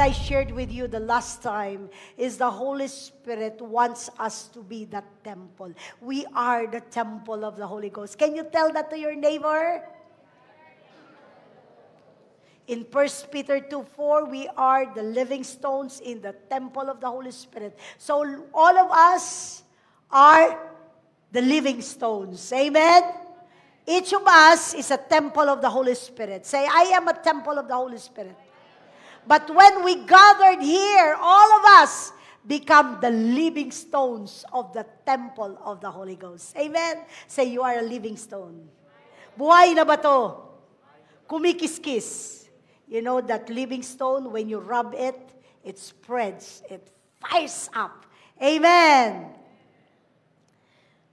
I shared with you the last time is the Holy Spirit wants us to be that temple. We are the temple of the Holy Ghost. Can you tell that to your neighbor? In 1 Peter 2:4, we are the living stones in the temple of the Holy Spirit. So all of us are the living stones. Amen? Each of us is a temple of the Holy Spirit. Say, I am a temple of the Holy Spirit. But when we gathered here, all of us become the living stones of the temple of the Holy Ghost. Amen? Say, you are a living stone. Buhay na ba to? Kumikiskis. You know that living stone, when you rub it, it spreads. It fires up. Amen.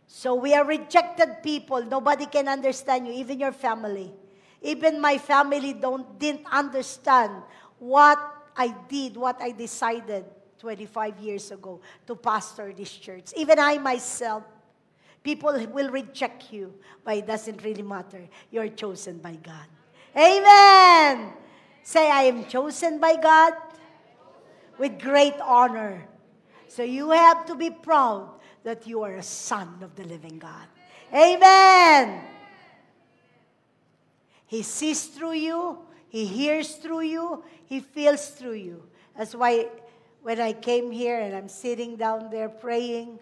So we are rejected people. Nobody can understand you, even your family. Even my family didn't understand what I did, what I decided 25 years ago to pastor this church. Even I myself, people will reject you, but it doesn't really matter. You're chosen by God. Amen. Say, I am chosen by God with great honor. So you have to be proud that you are a son of the living God. Amen. He sees through you. He hears through you. He feels through you. That's why when I came here and I'm sitting down there praying,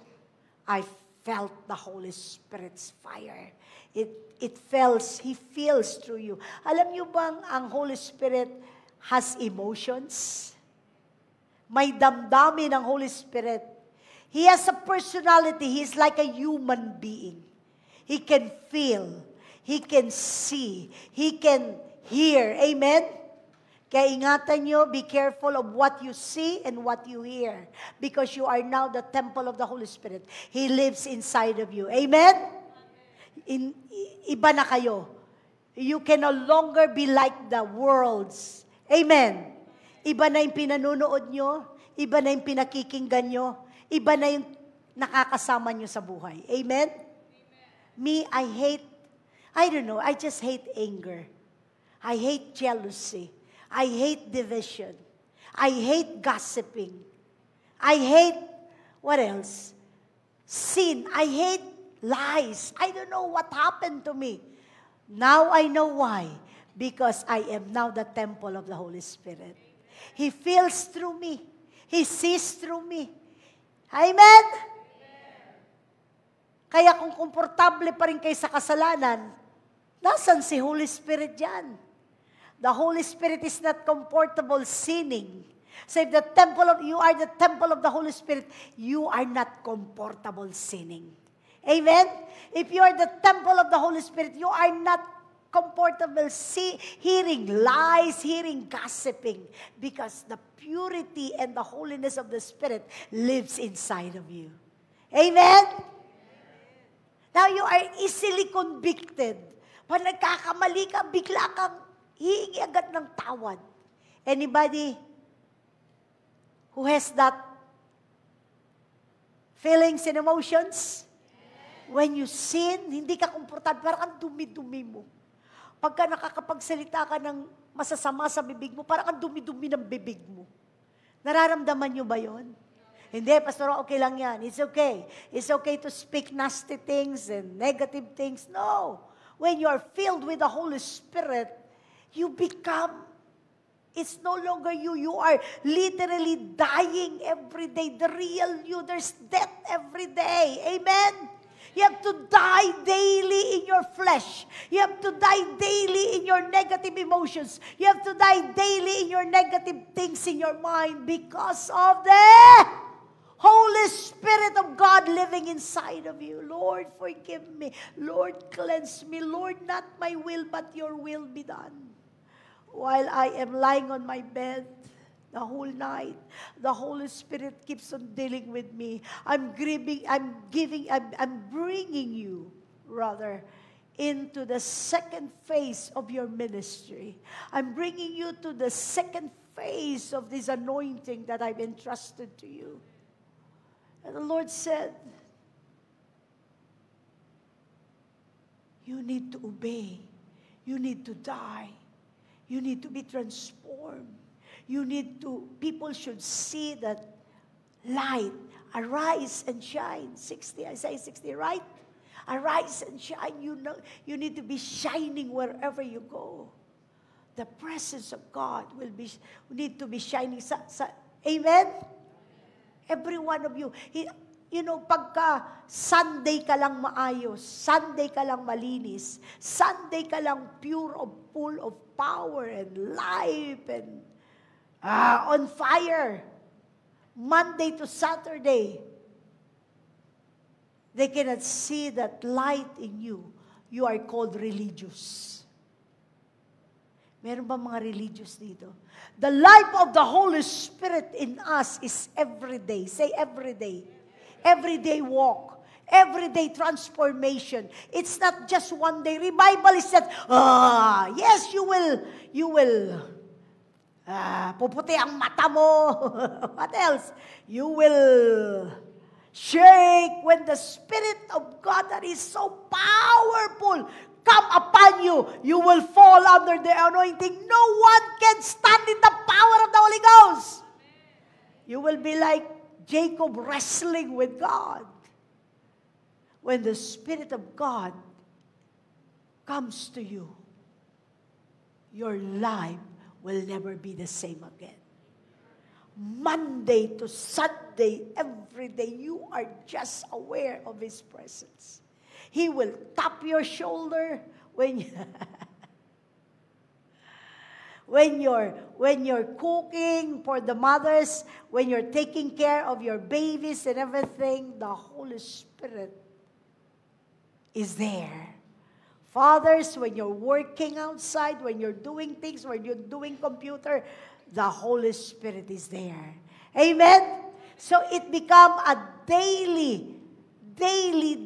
I felt the Holy Spirit's fire. He feels through you. Alam niyo bang ang Holy Spirit has emotions? May damdamin ang Holy Spirit. He has a personality. He's like a human being. He can feel. He can see. He can hear. Amen? Kaya ingatan nyo, be careful of what you see and what you hear. Because you are now the temple of the Holy Spirit. He lives inside of you. Amen? Iba na kayo. You can no longer be like the worlds. Amen. Iba na yung pinanunood nyo. Iba na yung pinakikinggan nyo. Iba na yung nakakasama nyo sa buhay. Amen? Me, I don't know, I just hate anger. I hate jealousy. I hate division. I hate gossiping. I hate, what else? Sin. I hate lies. I don't know what happened to me. Now I know why. Because I am now the temple of the Holy Spirit. He feels through me. He sees through me. Amen? Kaya kung komportable pa rin kayo sa kasalanan, nasan si Holy Spirit dyan? The Holy Spirit is not comfortable sinning. So if you are the temple of the Holy Spirit, you are not comfortable sinning. Amen? If you are the temple of the Holy Spirit, you are not comfortable hearing lies, hearing gossiping, because the purity and the holiness of the Spirit lives inside of you. Amen? Now you are easily convicted. Pag nagkakamali ka, bigla kang hihingi agad ng tawad. Anybody who has that feelings and emotions? When you sin, hindi ka komportable, parang ang dumi-dumi mo. Pagka nakakapagsalita ka ng masasama sa bibig mo, parang ang dumi-dumi ng bibig mo. Nararamdaman nyo ba yon? Hindi, Pastor, okay lang yan. It's okay. It's okay to speak nasty things and negative things. No. When you are filled with the Holy Spirit, you become, it's no longer you. You are literally dying every day. The real you, there's death every day. Amen? You have to die daily in your flesh. You have to die daily in your negative emotions. You have to die daily in your negative things in your mind because of the Holy Spirit of God living inside of you. Lord, forgive me. Lord, cleanse me. Lord, not my will, but your will be done. While I am lying on my bed, the whole night, the Holy Spirit keeps on dealing with me. I'm bringing you, rather, into the second phase of your ministry. I'm bringing you to the second phase of this anointing that I've entrusted to you. And the Lord said, you need to obey. You need to die. You need to be transformed. People should see that light. Arise and shine. 60, Isaiah 60, right? Arise and shine. You need to be shining wherever you go. The presence of God need to be shining. Amen? Every one of you. Pagka Sunday ka lang maayos, Sunday ka lang malinis, Sunday ka lang full of power and life and on fire, Monday to Saturday, they cannot see that light in you. You are called religious. Meron ba mga religious dito? The life of the Holy Spirit in us is every day. Say every day. Everyday walk, everyday transformation. It's not just one day. Revival is that, yes, you will, puputi ang mata mo. What else? You will shake when the Spirit of God that is so powerful come upon you. You will fall under the anointing. No one can stand in the power of the Holy Ghost. You will be like Jacob wrestling with God. When the Spirit of God comes to you, your life will never be the same again. Monday to Sunday, every day, you are just aware of His presence. He will tap your shoulder when you're cooking for the mothers, when you're taking care of your babies and everything, the Holy Spirit is there. Fathers, when you're working outside, when you're doing things, when you're doing computer, the Holy Spirit is there. Amen? So it become a daily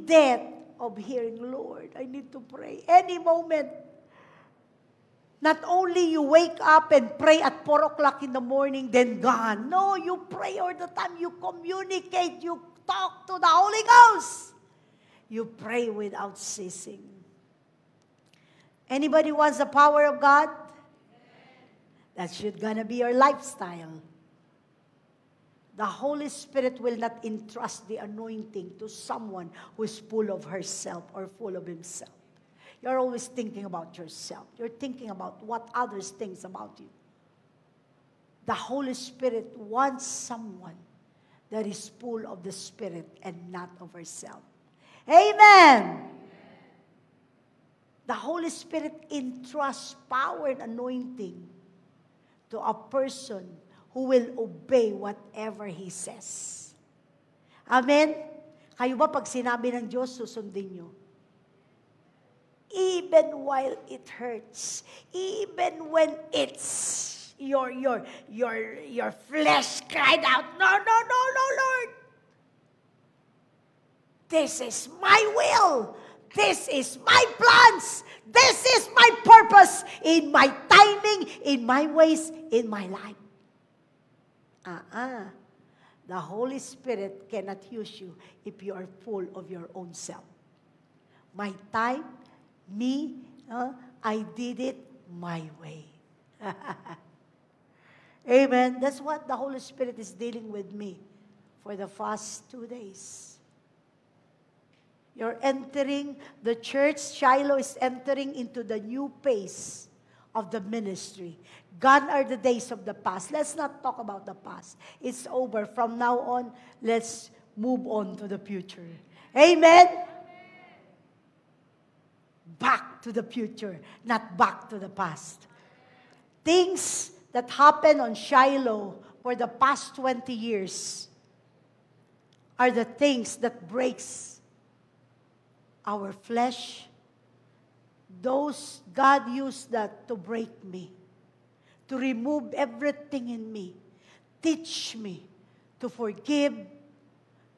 debt of hearing, Lord, I need to pray. Any moment, not only you wake up and pray at 4 o'clock in the morning, then gone. No, you pray all the time. You communicate. You talk to the Holy Ghost. You pray without ceasing. Anybody wants the power of God? That should gonna be your lifestyle. The Holy Spirit will not entrust the anointing to someone who is full of herself or full of himself. You're always thinking about yourself. You're thinking about what others think about you. The Holy Spirit wants someone that is full of the Spirit and not of herself. Amen. The Holy Spirit entrusts power and anointing to a person who will obey whatever He says. Amen? Kayo ba pag sinabi ng Diyos, susundin nyo? Even while it hurts, even when it's your flesh cried out, no, Lord. This is my will. This is my plans. This is my purpose in my timing, in my ways, in my life. The Holy Spirit cannot use you if you are full of your own self. My time, me, I did it my way. Amen. That's what the Holy Spirit is dealing with me for the past 2 days. You're entering, the church, Shiloh is entering into the new phase of the ministry. Gone are the days of the past. Let's not talk about the past. It's over. From now on, let's move on to the future. Amen? Back to the future, not back to the past. Things that happened on Shiloh for the past 20 years are the things that breaks our flesh. Those, God used that to break me, to remove everything in me. Teach me to forgive.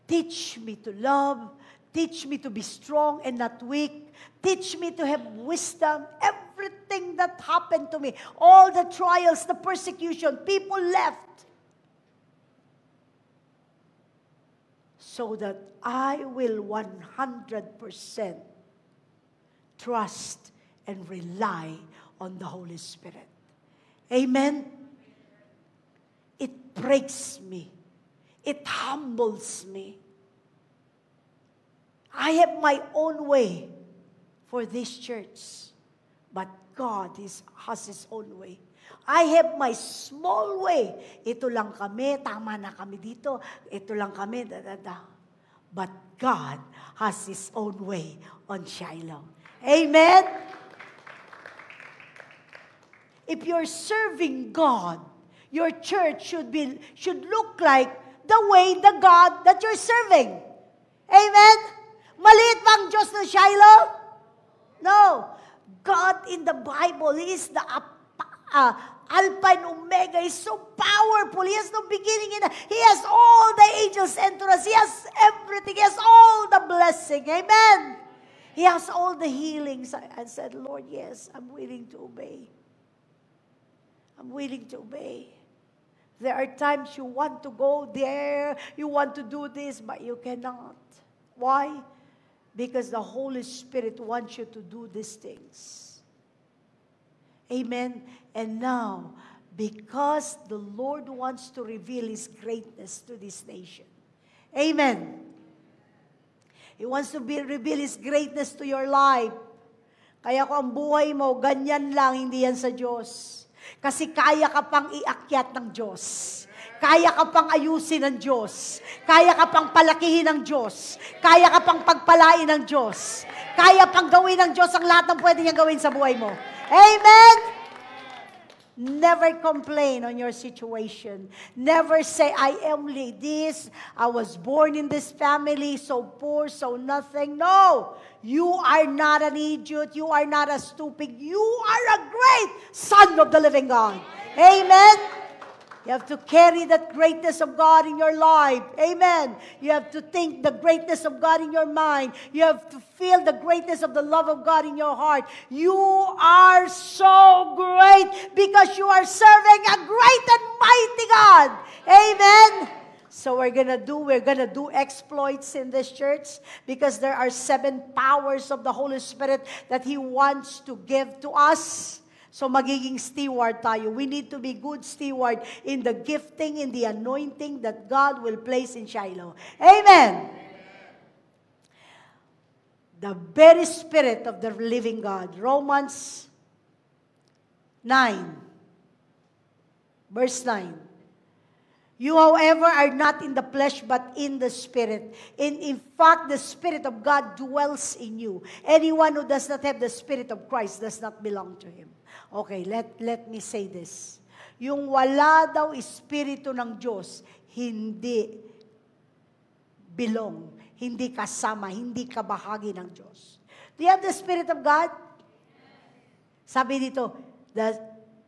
Teach me to love. Teach me to be strong and not weak. Teach me to have wisdom. Everything that happened to me, all the trials, the persecution, people left. So that I will 100% trust and rely on the Holy Spirit. Amen? breaks me. It humbles me. I have my own way for this church, but God has His own way. I have my small way. Ito lang kami, tama na kami dito. Ito lang kami, But God has His own way on Shiloh. Amen? If you're serving God, your church should look like the way the God that you're serving. Amen? Maliit bang Diyos ng Shiloh? No. God in the Bible, He is the Alpha and Omega. He's so powerful. He has no beginning. He has all the angels sent to us. He has everything. He has all the blessing. Amen. He has all the healings. I said, Lord, yes, I'm willing to obey. I'm willing to obey. There are times you want to go there, you want to do this, but you cannot. Why? Because the Holy Spirit wants you to do these things. Amen. And now, because the Lord wants to reveal His greatness to this nation. Amen. He wants to reveal His greatness to your life. Kaya kung ang buhay mo, ganyan lang, hindi yan sa Diyos. Kasi kaya ka pang iakyat ng Diyos. Kaya ka pang ayusin ng Diyos. Kaya ka pang palakihin ng Diyos. Kaya ka pang pagpalain ng Diyos. Kaya pang gawin ng Diyos ang lahat ng pwede niyang gawin sa buhay mo. Amen? Never complain on your situation. Never say, I am this. I was born in this family, so poor, so nothing. No. You are not an idiot. You are not a stupid. You are a great son of the living God. Amen? You have to carry that greatness of God in your life. Amen. You have to think the greatness of God in your mind. You have to feel the greatness of the love of God in your heart. You are so great because you are serving a great and mighty God. Amen. So we're gonna do exploits in this church because there are 7 powers of the Holy Spirit that He wants to give to us. So magiging steward tayo. We need to be good steward in the gifting, in the anointing that God will place in Shiloh. Amen. The very Spirit of the living God. Romans 9. Verse 9. You, however, are not in the flesh, but in the Spirit. In fact, the Spirit of God dwells in you. Anyone who does not have the Spirit of Christ does not belong to Him. Okay, let me say this. Yung wala daw Espiritu ng Diyos, hindi belong, hindi kasama, hindi kabahagi ng Diyos. Do you have the Spirit of God? Sabi dito,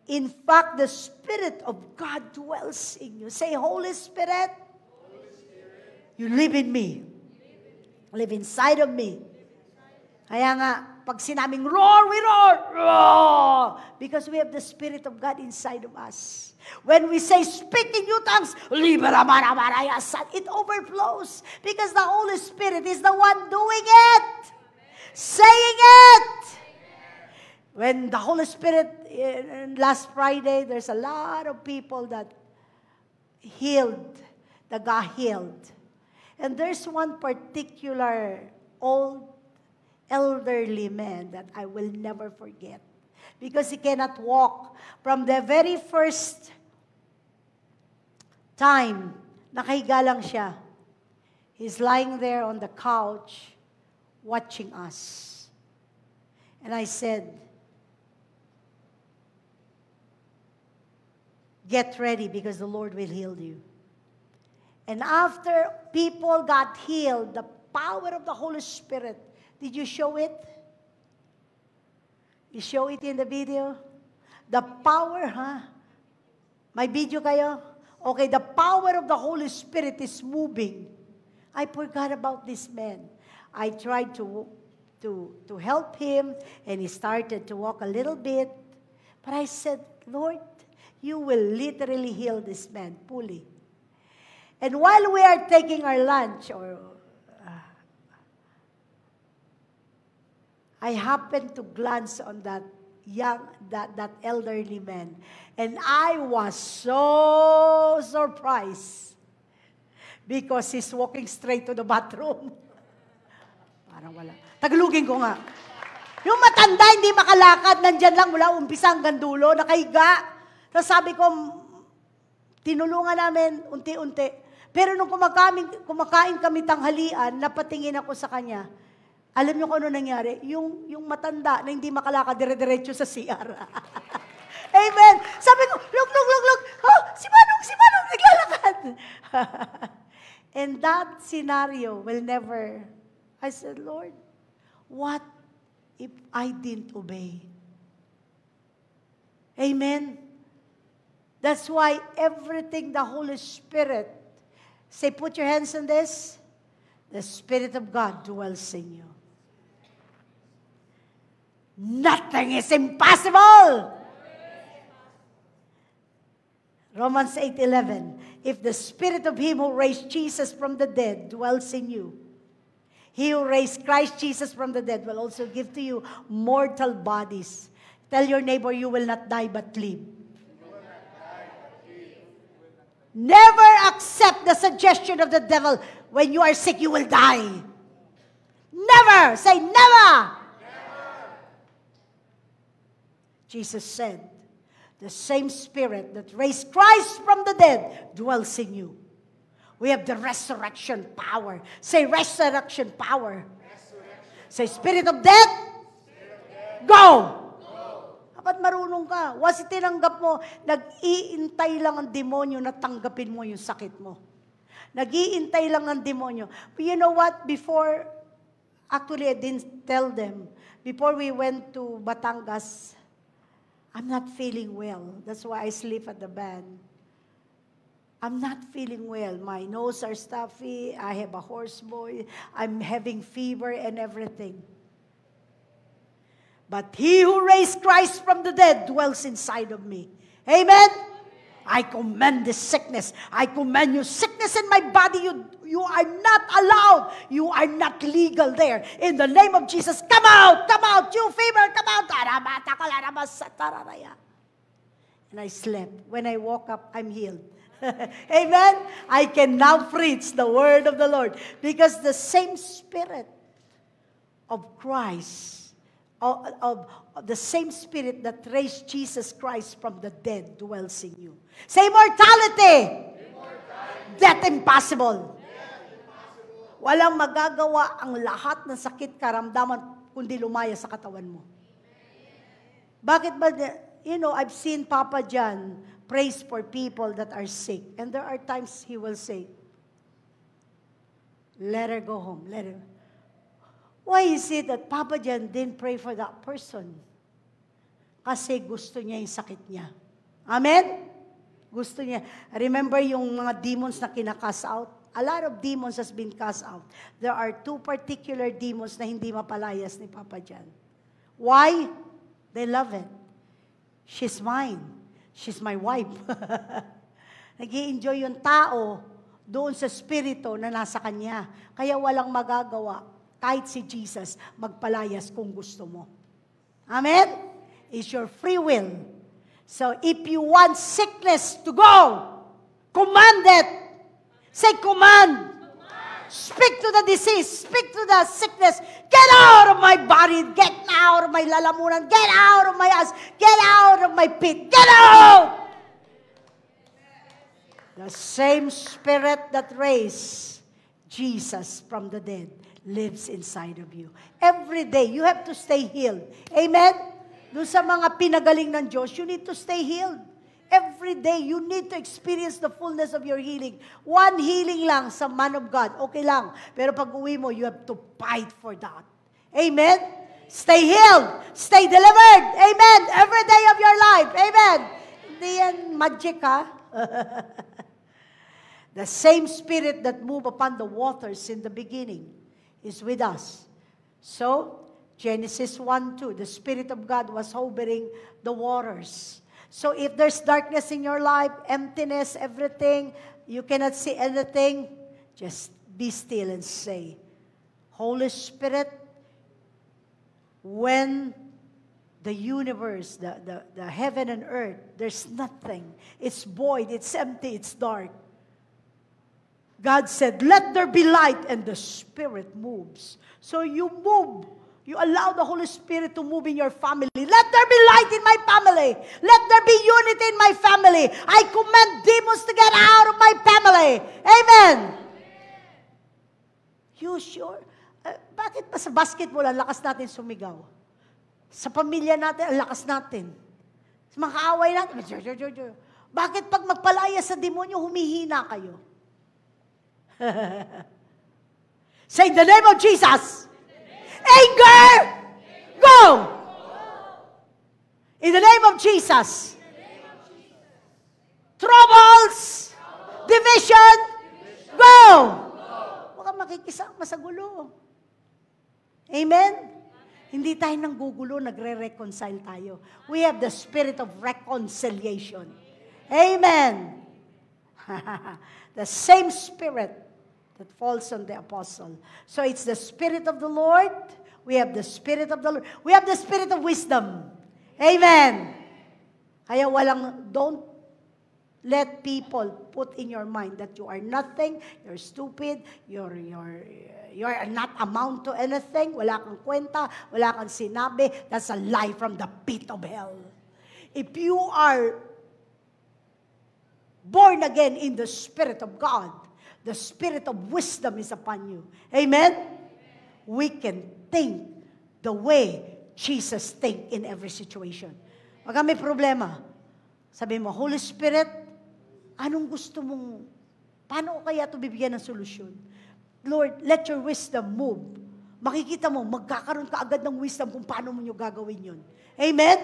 in fact, the Spirit of God dwells in you. Say, Holy Spirit, you live in me. Live inside of me. Kaya nga, pag sinabing roar, we roar. Roar! Because we have the Spirit of God inside of us. When we say speak in new tongues, it overflows. Because the Holy Spirit is the one doing it. Saying it. When the Holy Spirit, last Friday, there's a lot of people that got healed. And there's one particular elderly man that I will never forget. Because he cannot walk. From the very first time, nakahiga lang siya. He's lying there on the couch, watching us. And I said, get ready because the Lord will heal you. And after people got healed, the power of the Holy Spirit, did you show it? You show it in the video? The power, huh? May video kayo? Okay, the power of the Holy Spirit is moving. I forgot about this man. I tried to help him, and he started to walk a little bit. But I said, Lord, you will literally heal this man fully. And while we are taking our lunch, I happened to glance on that that elderly man. And I was so surprised because he's walking straight to the bathroom. Parang wala. Tagalugin ko nga. Yung matanda, hindi makalakad, nandyan lang mula umpisa hanggang dulo, nakahiga. Tapos sabi ko, tinulungan namin unti-unti. Pero nung kumakain kami tanghalian, napatingin ako sa kanya. Alam niyo kung ano nangyari? Yung matanda na hindi makalakad, dire-diretso sa CR. Amen. Sabi ko, look. Oh, si Manong, naglalakad. And that scenario will never, I said, Lord, what if I didn't obey? Amen. That's why everything the Holy Spirit, say, put your hands on this, the Spirit of God dwells in you. Nothing is impossible. Romans 8:11. If the Spirit of Him who raised Jesus from the dead dwells in you, He who raised Christ Jesus from the dead will also give to you mortal bodies. Tell your neighbor, you will not die but live. Never accept the suggestion of the devil, when you are sick, you will die. Never. Say never. Jesus said, the same Spirit that raised Christ from the dead dwells in you. We have the resurrection power. Say resurrection power. Say Spirit of death, go! Dapat marunong ka. Once tinanggap mo, nag-iintay lang ang demonyo na tanggapin mo yung sakit mo. Nag-iintay lang ang demonyo. But you know what? Before, actually I didn't tell them. Before we went to Batangas, I'm not feeling well. That's why I sleep at the bed. I'm not feeling well. My nose are stuffy. I have a hoarse voice. I'm having fever and everything. But He who raised Christ from the dead dwells inside of me. Amen? I command this sickness. I command you sickness in my body. You are not allowed. You are not legal there. In the name of Jesus, come out. Come out. You fever, come out. And I slept. When I woke up, I'm healed. Amen? I can now preach the word of the Lord. Because the same Spirit of Christ, of the same Spirit that raised Jesus Christ from the dead dwells in you. Say mortality. Death impossible. Walang magagawa ang lahat ng sakit karamdaman kundi lumaya sa katawan mo. Bakit ba, I've seen Papa John praise for people that are sick. And there are times he will say, let her go home. Let her. Why is it that Papa John didn't pray for that person? Kasi gusto niya yung sakit niya. Amen? Gusto niya. Remember yung mga demons na kinakast out? A lot of demons has been cast out. There are 2 particular demons na hindi mapalayas ni Papa John. Why? They love it. She's mine. She's my wife. Nag-i-enjoy yung tao doon sa spirito na nasa kanya. Kaya walang magagawa. Kahit si Jesus, magpalayas kung gusto mo. Amen? It's your free will. So if you want sickness to go, command it. Say command. Speak to the disease. Speak to the sickness. Get out of my body. Get out of my lalamunan. Get out of my ass. Get out of my pit. Get out! The same Spirit that raised Jesus from the dead lives inside of you. Every day, you have to stay healed. Amen? Doon sa mga pinagaling ng Diyos, you need to stay healed. Every day, you need to experience the fullness of your healing. One healing lang sa man of God, okay lang. Pero pag uwi mo, you have to fight for that. Amen? Stay healed. Stay delivered. Amen? Every day of your life. Amen? Hindi yan magic, ha? The same Spirit that moved upon the waters in the beginning is with us. So, Genesis 1:2, the Spirit of God was hovering the waters. So if there's darkness in your life, emptiness, everything, you cannot see anything, just be still and say, Holy Spirit, when the universe, the heaven and earth, there's nothing. It's void, it's empty, it's dark. God said, let there be light, and the Spirit moves. So you move. You allow the Holy Spirit to move in your family. Let there be light in my family. Let there be unity in my family. I command demons to get out of my family. Amen. You sure? Bakit pa sa basketball, ang lakas natin sumigaw? Sa pamilya natin, ang lakas natin. Sa mga kaaway natin, bakit pag magpalaya sa demonyo, humihina kayo? Say in the name of Jesus. Anger, go! In the name of Jesus. Troubles, division, go! Huwag kang makikisama sa gulo. Amen? Hindi tayo nang gugulo, nagre-reconcile tayo. We have the spirit of reconciliation. Amen. The same spirit that falls on the apostle. So it's the Spirit of the Lord. We have the Spirit of the Lord. We have the Spirit of wisdom. Amen. Kaya don't let people put in your mind that you are nothing, you're stupid, you're not amount to anything, wala kang kwenta, wala kang sinabi. That's a lie from the pit of hell. If you are born again in the Spirit of God, the Spirit of wisdom is upon you. Amen? We can think the way Jesus think in every situation. Pag may problema, sabi mo, Holy Spirit, anong gusto mong, paano kaya ito bibigyan ng solusyon? Lord, let your wisdom move. Makikita mo, magkakaroon ka agad ng wisdom kung paano mo nyo gagawin yun. Amen?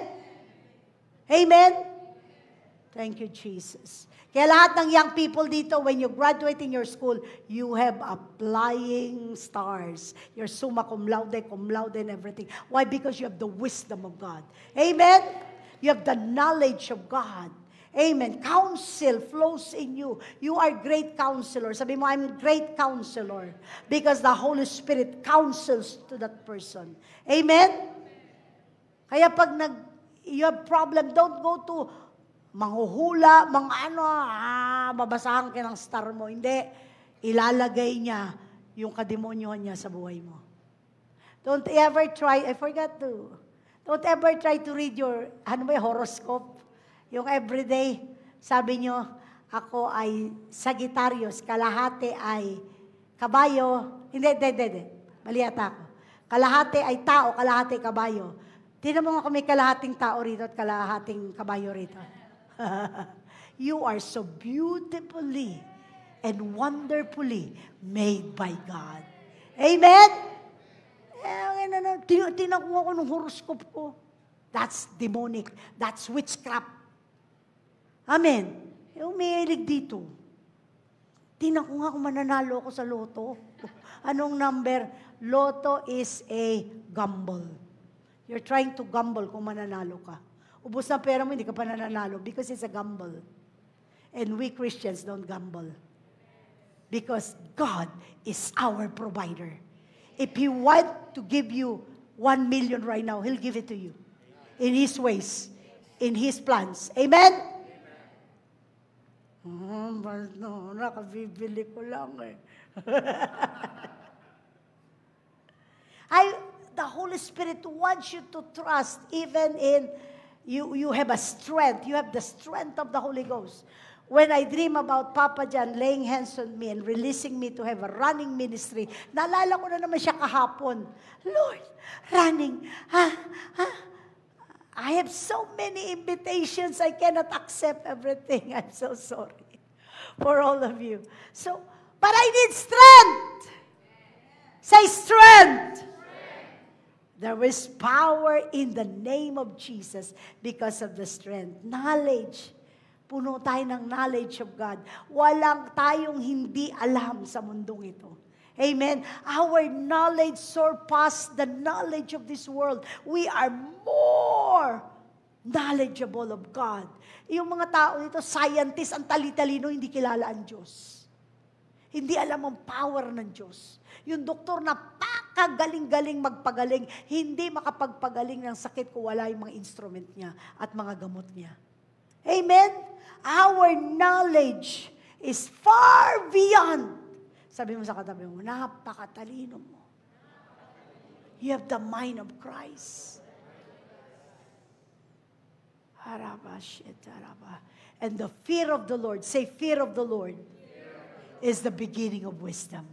Amen? Thank you, Jesus. Kaya lahat ng young people dito, when you graduate in your school, you have a flying stars. You're summa cum laude, and everything. Why? Because you have the wisdom of God. Amen? You have the knowledge of God. Amen. Counsel flows in you. You are great counselor. Sabi mo, I'm great counselor. Because the Holy Spirit counsels to that person. Amen? Kaya pag you have problem, don't go to manghuhula, babasahan ka ng star mo. Hindi. Ilalagay niya yung kademonyohan niya sa buhay mo. Don't ever try to read your, horoscope. Yung everyday, sabi nyo, ako ay Sagittarius, kalahati ay kabayo. Hindi. Mali ata ako. Kalahati ay tao, kalahati kabayo. Tingnan mo nga kung may kalahating tao rito at kalahating kabayo rito. You are so beautifully and wonderfully made by God. Amen? Tinakuha ko ng horoscope ko. That's demonic. That's witchcraft. Amen. Umiilig dito. Tinakuha ko mananalo ako sa loto. Anong number? Loto is a gamble. You're trying to gamble kung mananalo ka. Ubus na pera mo, hindi ka pa nananalo because it's a gamble. And we Christians don't gamble. Because God is our provider. If He want to give you 1 million right now, He'll give it to you. In His ways. In His plans. Amen? Nakabibili ko lang eh. The Holy Spirit wants you to trust even in you have a strength. You have the strength of the Holy Ghost. When I dream about Papa John laying hands on me and releasing me to have a running ministry, naalala ko na naman siya kahapon. Lord, running. I have so many invitations. I cannot accept everything. I'm so sorry for all of you. But I need strength. Say strength. There is power in the name of Jesus because of the strength. Knowledge. Puno tayo ng knowledge of God. Walang tayong hindi alam sa mundong ito. Amen. Our knowledge surpass the knowledge of this world. We are more knowledgeable of God. Yung mga tao dito, scientist, ang tali-talino, hindi kilala ang Diyos. Hindi alam ang power ng Diyos. Yung doktor na napakagaling-galing magpagaling. Hindi makapagpagaling ng sakit kung wala yung mga instrument niya at mga gamot niya. Amen? Our knowledge is far beyond. Sabi mo sa katabi mo, napakatalino mo. You have the mind of Christ. And the fear of the Lord, say fear of the Lord, is the beginning of wisdom.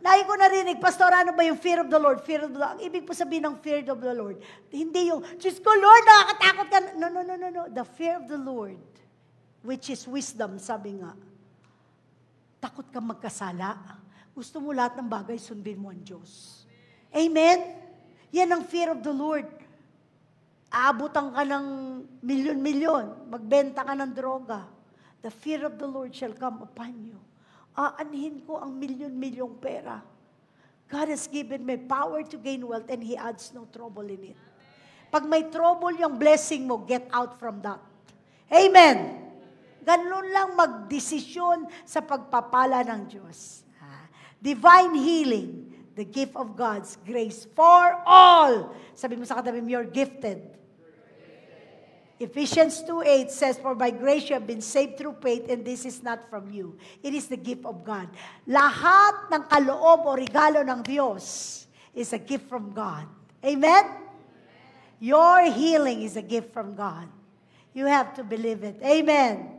Lagi ko narinig, Pastor, ano ba yung fear of the Lord? Fear of the Lord. Ang ibig po sabihin ng fear of the Lord, hindi yung, Diyos ko, Lord, nakakatakot ka. No. The fear of the Lord, which is wisdom, sabi nga, takot ka magkasala. Gusto mo lahat ng bagay, sundin mo ang Diyos. Amen? Yan ang fear of the Lord. Aabutan ka ng milyon-milyon. Magbenta ka ng droga. The fear of the Lord shall come upon you. Aanhin ko ang milyon-milyong pera. God has given me power to gain wealth and He adds no trouble in it. Pag may trouble yung blessing mo, get out from that. Amen. Ganun lang magdesisyon sa pagpapala ng Diyos. Divine healing, the gift of God's grace for all. Sabi mo sa katabi mo, you're gifted. Ephesians 2:8 says, for by grace you have been saved through faith, and this is not from you. It is the gift of God. Lahat ng kaloob o regalo ng Diyos is a gift from God. Amen? Your healing is a gift from God. You have to believe it. Amen.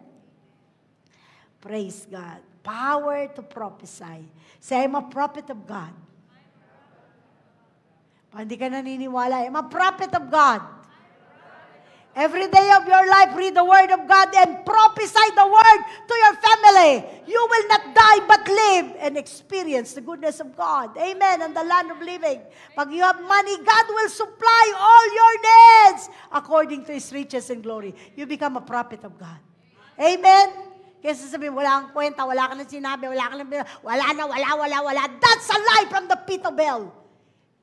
Praise God. Power to prophesy. Say, I'm a prophet of God. Pag hindi ka naniniwala, I'm a prophet of God. Every day of your life, read the Word of God and prophesy the Word to your family. You will not die but live and experience the goodness of God. Amen. And the land of living. Pag you have money, God will supply all your needs according to His riches and glory. You become a prophet of God. Amen. Kaya sasabihin, wala kang kwenta, wala ka nang sinabi, wala. That's a lie from the pit of hell.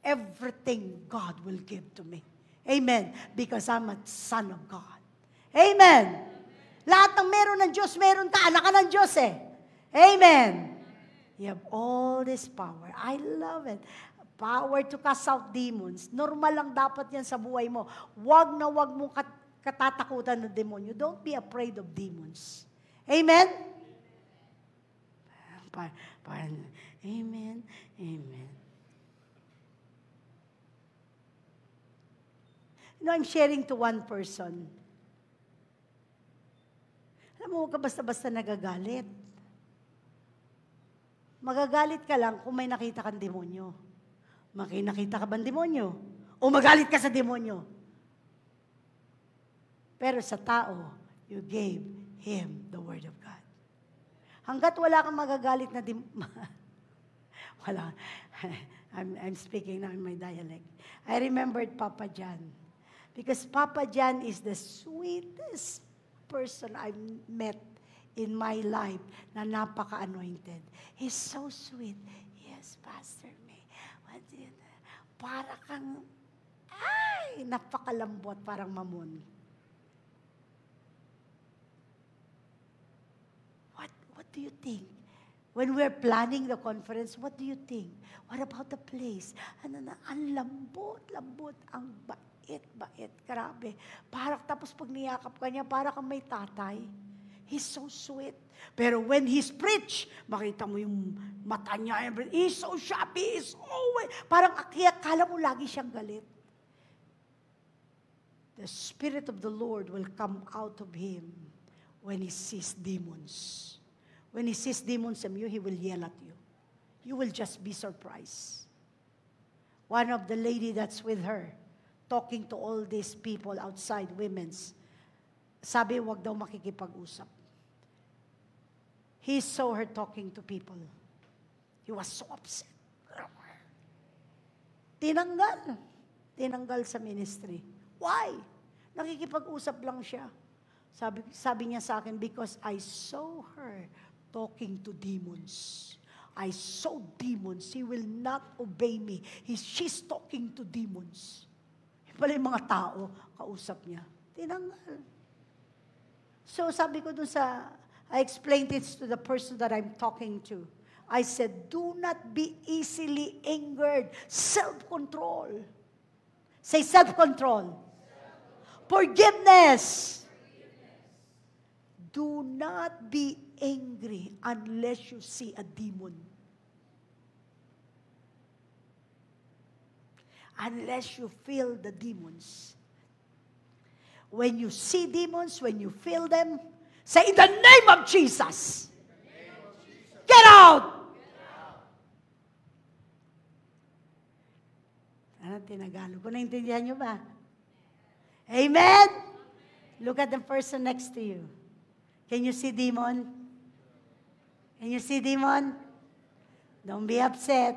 Everything God will give to me. Amen. Because I'm a son of God. Amen. Lahat ng meron ng Diyos, meron ka. Anak ka ng Diyos eh. Amen. You have all this power. I love it. Power to cast out demons. Normal lang dapat yan sa buhay mo. Wag na wag mong katatakutan ng demonyo. Don't be afraid of demons. Amen? Amen. Amen. You know, I'm sharing to one person. Alam mo, huwag ka basta-basta nagagalit. Magagalit ka lang kung may nakita kang demonyo. Nakita ka bang demonyo? O magalit ka sa demonyo? Pero sa tao, you gave him the Word of God. Hanggat wala kang magagalit na wala. I'm speaking now in my dialect. I remembered Papa John. Because Papa John is the sweetest person I've met in my life na napaka-anointed. He's so sweet. Yes, Pastor May. Para kang, napakalambot, parang mamon. What do you think? When we're planning the conference, what do you think? What about the place? Ang lambot, ang bait, grabe. Tapos pag niyakap ka niya, para kang may tatay. He's so sweet. Pero when he's preach, makita mo yung mata niya, he's so shabby, he's always, parang akala mo lagi siyang galit. The Spirit of the Lord will come out of him when he sees demons. When he sees demons in you, he will yell at you. You will just be surprised. One of the lady that's with her, talking to all these people outside, women's, sabi, wag daw makikipag-usap. He saw her talking to people. He was so upset. Tinanggal sa ministry. Why? Nakikipag-usap lang siya. Sabi niya sa akin, because I saw her talking to demons. I saw demons. He will not obey me. She's talking to demons. Pala yung mga tao, kausap niya. Tinanggal. So sabi ko dun I explained it to the person that I'm talking to. I said, do not be easily angered. Self-control. Say self-control. Forgiveness. Do not be angry unless you see a demon. Unless you feel the demons. When you see demons, when you feel them, say, in the name of Jesus, get out! Ano tinagalog? Kung naintindihan nyo ba? Amen? Look at the person next to you. Can you see demon? Can you see demon? Don't be upset.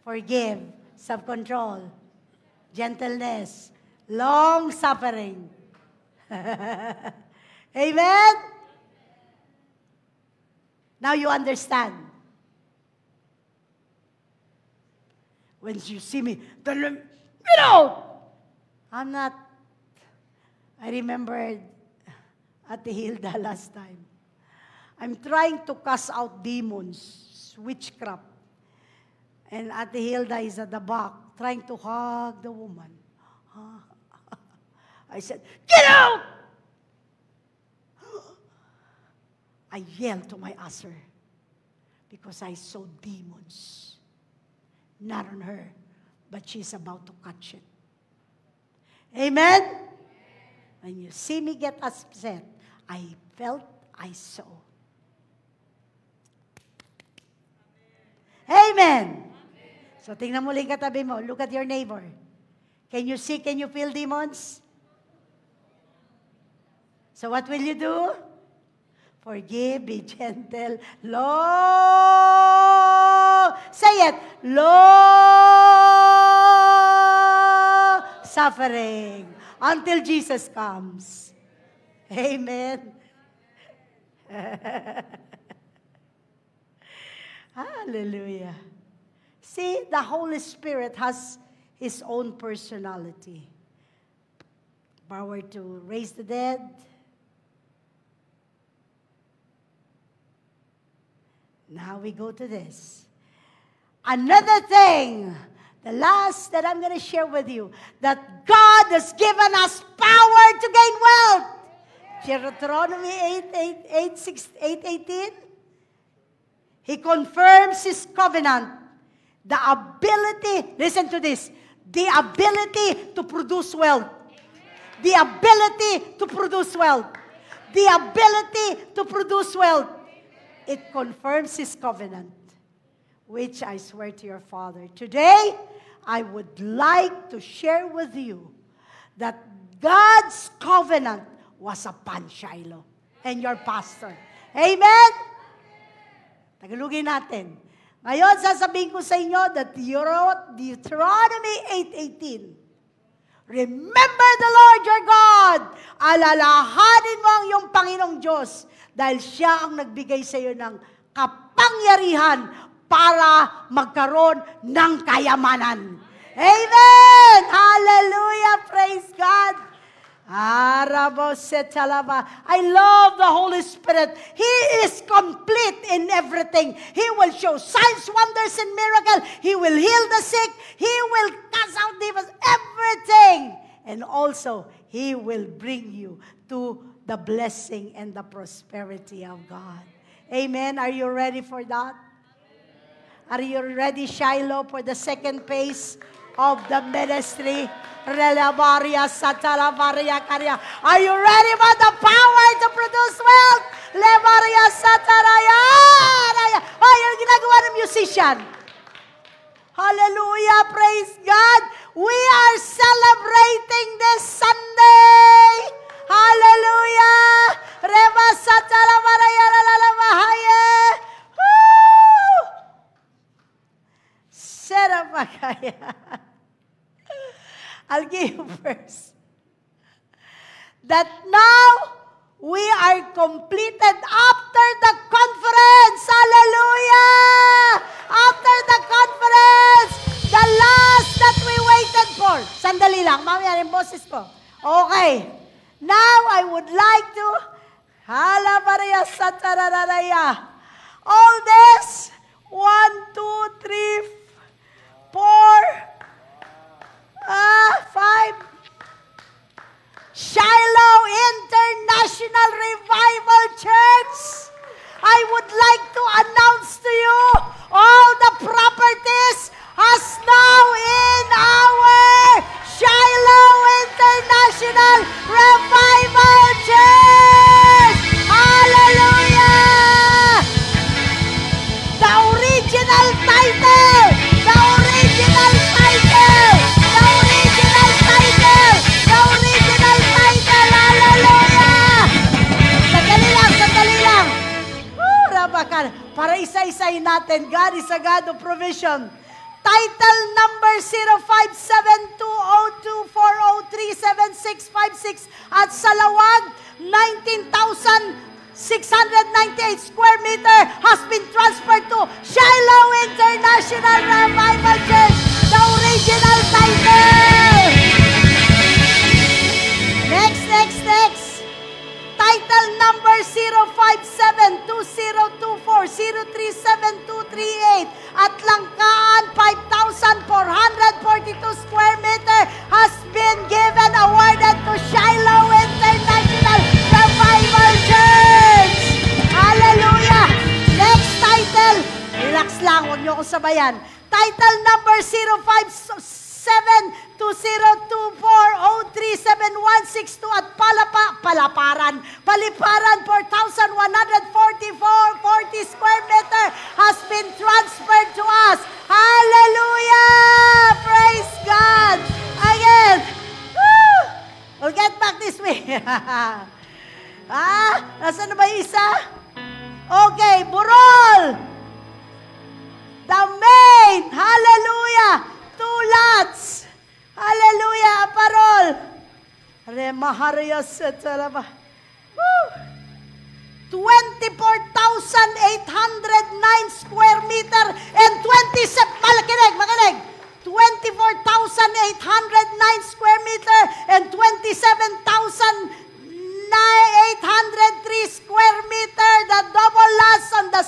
Forgive. Self-control. Gentleness. Long-suffering. Amen? Now you understand. When you see me, I'm not. I remembered Ate Hilda last time. I'm trying to cast out demons, witchcraft. And Ate Hilda is at the back, trying to hug the woman. I said, get out! I yelled to my usher because I saw demons. Not on her, but she's about to catch it. Amen? When you see me get upset, I felt, I saw. Amen. So tingnan mo lang katabi mo. Look at your neighbor. Can you see, can you feel demons? So what will you do? Forgive, be gentle, long, say it, long suffering until Jesus comes. Amen. Hallelujah. See, the Holy Spirit has His own personality. Power to raise the dead. Now we go to this. Another thing, the last that I'm going to share with you, that God has given us power to gain wealth. Deuteronomy 8:18. He confirms His covenant. The ability, listen to this, the ability to produce wealth. The ability to produce wealth. The ability to produce wealth. It confirms His covenant, which I swear to your father. Today, I would like to share with you that God's covenant was upon Shiloh and your pastor. Amen? Tagalogin natin. Ngayon, sasabihin ko sa inyo that Deuteronomy 8:18. Remember the Lord your God. Alalahanin mo ang iyong Panginoong Diyos dahil Siya ang nagbigay sa iyo ng kapangyarihan para magkaroon ng kayamanan. Amen! Hallelujah! Praise God! I love the Holy Spirit. He is complete in everything. He will show signs, wonders, and miracles. He will heal the sick. He will cast out demons. Everything. And also, He will bring you to the blessing and the prosperity of God. Amen. Are you ready for that? Are you ready, Shiloh, for the second phase of the ministry? Are you ready for the power to produce wealth? Oh, yung ginagawa ng musician. Hallelujah, praise God. We are celebrating this Sunday. Hallelujah. Reba satara maraya lalabahaya. Serapakaya. I'll give you first. That now we are completed after the conference. Hallelujah! After the conference, the last that we waited for. Sandali lang, mamaya yung boses ko. Okay. Now I would like to, all this, 1, 2, 3, 4, 5. Shiloh International Revival Church. I would like to announce to you all the properties as now in our Shiloh International Revival Church. Hallelujah! The original title, the original title, the original title, the original title. Hallelujah! Sandali lang. Rabakan. Para isa-isayin natin, God is a God of provision. Title number 057202403656 at Salawag, 19,698 square meter has been transferred to Shiloh International Revival Church, the original title. Next. Title number 05720240372238 at Langkaan, 5,442 square meter has been given awarded to Shiloh International Revival Church. Hallelujah! Next title, relax lang, huwag niyo akong sabayan. Title number 05720240376162 at Paliparan, 4,144 square meter has been transferred to us. Hallelujah! Praise God! Again, woo! We'll get back this way. Nasaan na ba yung isa? Okay, Burol! The main! Hallelujah! 2 lots! Hallelujah! Aparol! Remaharias et saraba. 24,809 square meter and 27, makinig, 24,809 square meter and 27,803 square meter, the double lots on the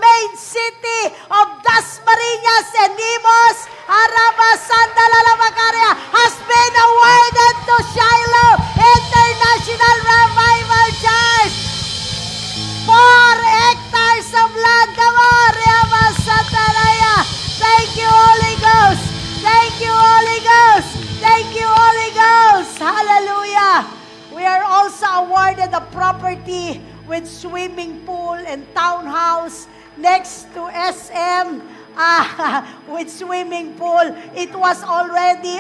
main city of Dasmariñas and Imos, Araba, Sandalalabakaria, has been awarded to Shiloh International Revival Church. 4 hectares of land. Come on, Riama Sataraya. Thank you, Holy Ghost. Thank you, Holy Ghost. Thank you, Holy Ghost. Hallelujah. We are also awarded a property with swimming pool and townhouse next to SM with swimming pool. It was already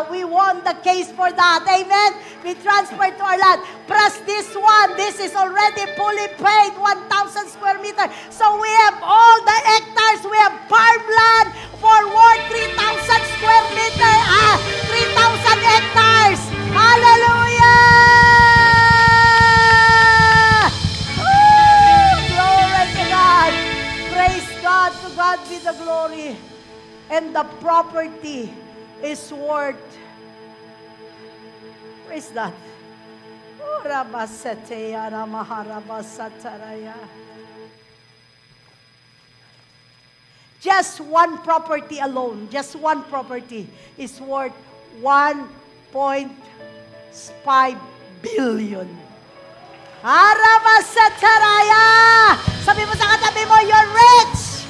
we won the case for that. Amen. We transferred to our land. Plus this one, this is already fully paid, 1,000 square meter. So we have all the hectares. We have farmland for worth 3,000 square meter, 3,000 hectares. Hallelujah! Glory to God. Praise God. To God be the glory. And the property is worth, praise that. Just one property alone, just one property is worth 1.5 billion. Arabasataraya! Sabi mo sa katabi mo, you're rich!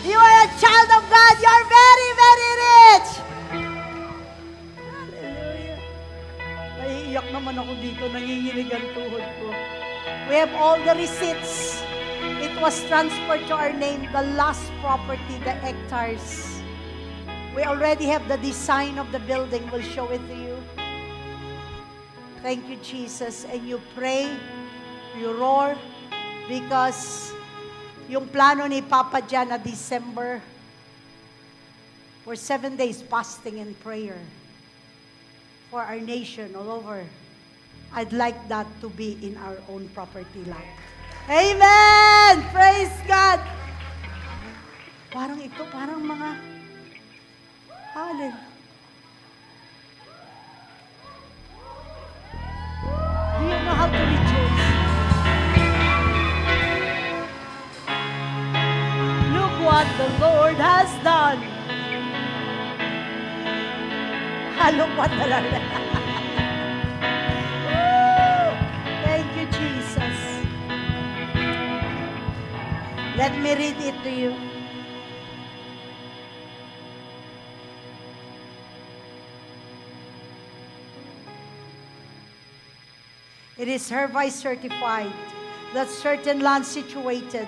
You are a child of God. You're very, very rich. Hallelujah. Naiiyak naman ako dito. Nanginginig ang tuhod ko. We have all the receipts. It was transferred to our name, the last property, the hectares. We already have the design of the building. We'll show it to you. Thank you, Jesus. And you pray, you roar, because yung plano ni Papa dyan na December, for 7 days fasting and prayer for our nation all over. I'd like that to be in our own property land. Amen! Praise God! Parang ito, parang mga, hallelujah. Do you know how to rejoice? Nalungkot na lang. Woo! Thank you, Jesus. Let me read it to you. It is hereby certified that certain land situated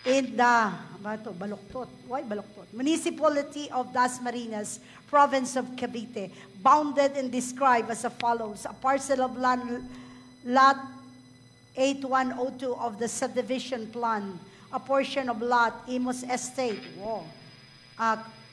in the municipality of Dasmariñas, province of Cavite, bounded and described as follows: a parcel of land, lot 8102 of the subdivision plan, a portion of lot Imus Estate,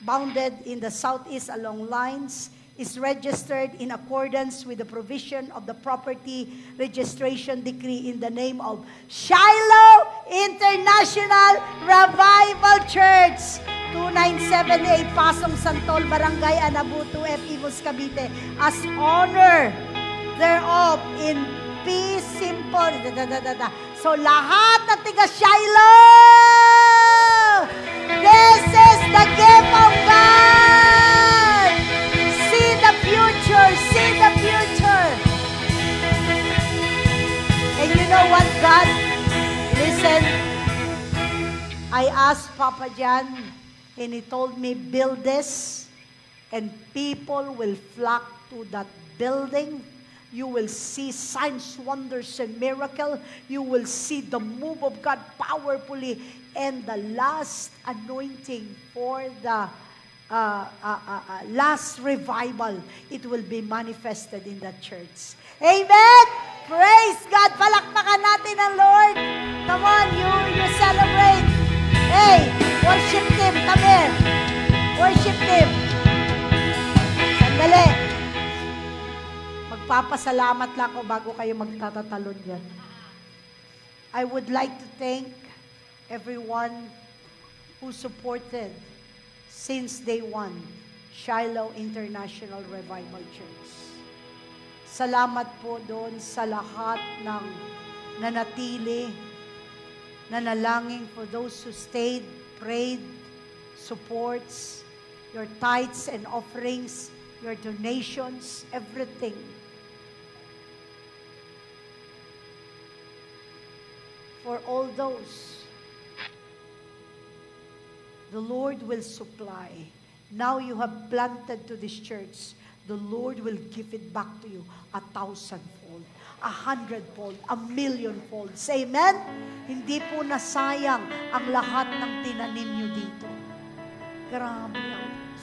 bounded in the southeast along lines, is registered in accordance with the provision of the property registration decree in the name of Shiloh International Revival Church, 2978 Pasong Santol, Barangay Anabutu, F. Imus, Cavite, as owner thereof in peace, simple. So lahat na tiga Shiloh, this is the gift of God. See the future. See the future. And you know what, God? Listen. I asked Papa John, and he told me, build this, and people will flock to that building. You will see signs, wonders, and miracle. You will see the move of God powerfully. And the last anointing for the last revival, it will be manifested in the church. Amen! Praise God! Palakpakan natin ang Lord. Come on, you celebrate. Hey, worship team, come here. Worship team. Sandali. Magpapasalamat lang ako bago kayo magtatatalon yan. I would like to thank everyone who supported since day one, Shiloh International Revival Church. Salamat po doon sa lahat ng nanatili, nanalangin for those who stayed, prayed, supports, your tithes and offerings, your donations, everything. For all those, the Lord will supply. Now you have planted to this church, the Lord will give it back to you 1,000-fold, 100-fold, 1,000,000-fold. Say amen? Hindi po nasayang ang lahat ng tinanim nyo dito. Grabe ang Diyos.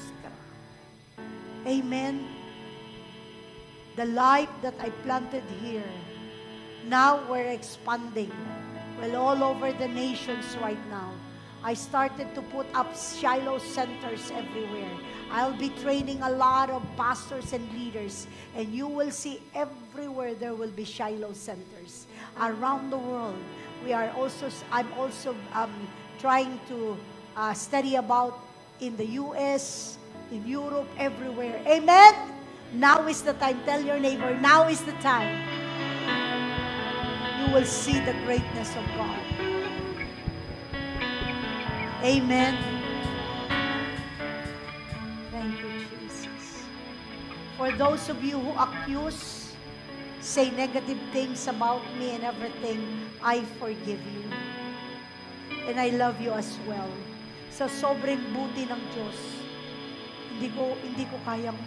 Amen? The life that I planted here, now we're expanding. Well, all over the nations right now. I started to put up Shiloh centers everywhere. I'll be training a lot of pastors and leaders, and you will see everywhere there will be Shiloh centers around the world. I'm also trying to study about in the U.S., in Europe, everywhere. Amen? Now is the time. Tell your neighbor, now is the time. You will see the greatness of God. Amen. Thank you, Jesus. For those of you who accuse, say negative things about me and everything, I forgive you. And I love you as well. Sa sobrang buti ng Diyos, hindi ko kayang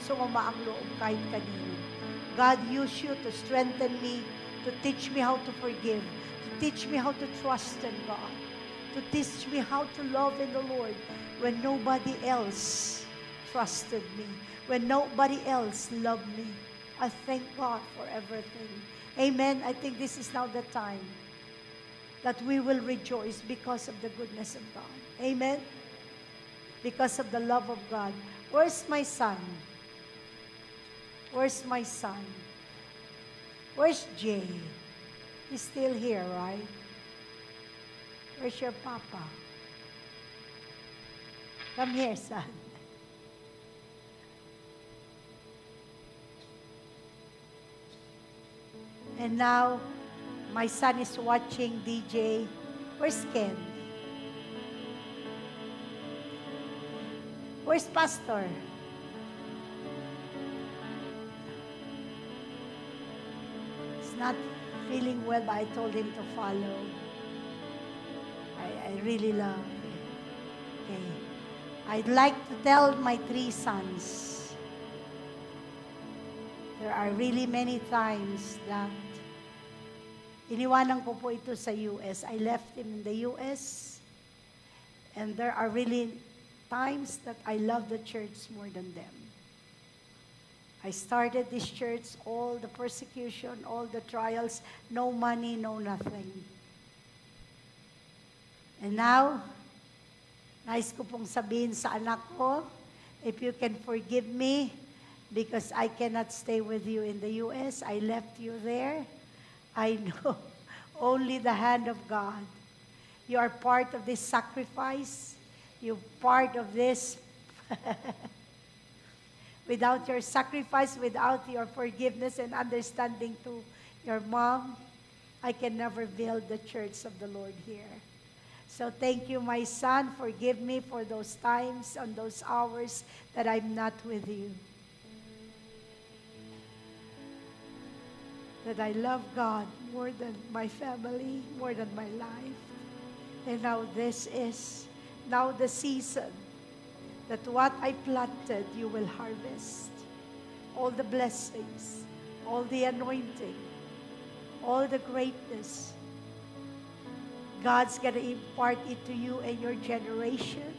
sumama ang loob kahit kanino. God used you to strengthen me, to teach me how to forgive, to teach me how to trust in God, to teach me how to love in the Lord when nobody else trusted me, when nobody else loved me. I thank God for everything. Amen. I think this is now the time that we will rejoice because of the goodness of God. Amen. Because of the love of God. Where's my son? Where's my son? Where's Jay? He's still here, right? Where's your papa? Come here, son. And now, my son is watching DJ. Where's Ken? Where's Pastor? He's not feeling well, but I told him to follow. I really love it. Okay. I'd like to tell my 3 sons, there are really many times that iniwanan ko po ito sa US. I left him in the US. And there are really times that I love the church more than them. I started this church, all the persecution, all the trials, no money, no nothing. And now, nais ko pong sabihin sa anak ko, if you can forgive me, because I cannot stay with you in the US, I left you there. I know only the hand of God. You are part of this sacrifice. You're part of this. Without your sacrifice, without your forgiveness and understanding to your mom, I can never build the church of the Lord here. So thank you, my son. Forgive me for those times, on those hours that I'm not with you. That I love God more than my family, more than my life. And now this is now the season that what I planted, you will harvest. All the blessings, all the anointing, all the greatness. God's going to impart it to you and your generation.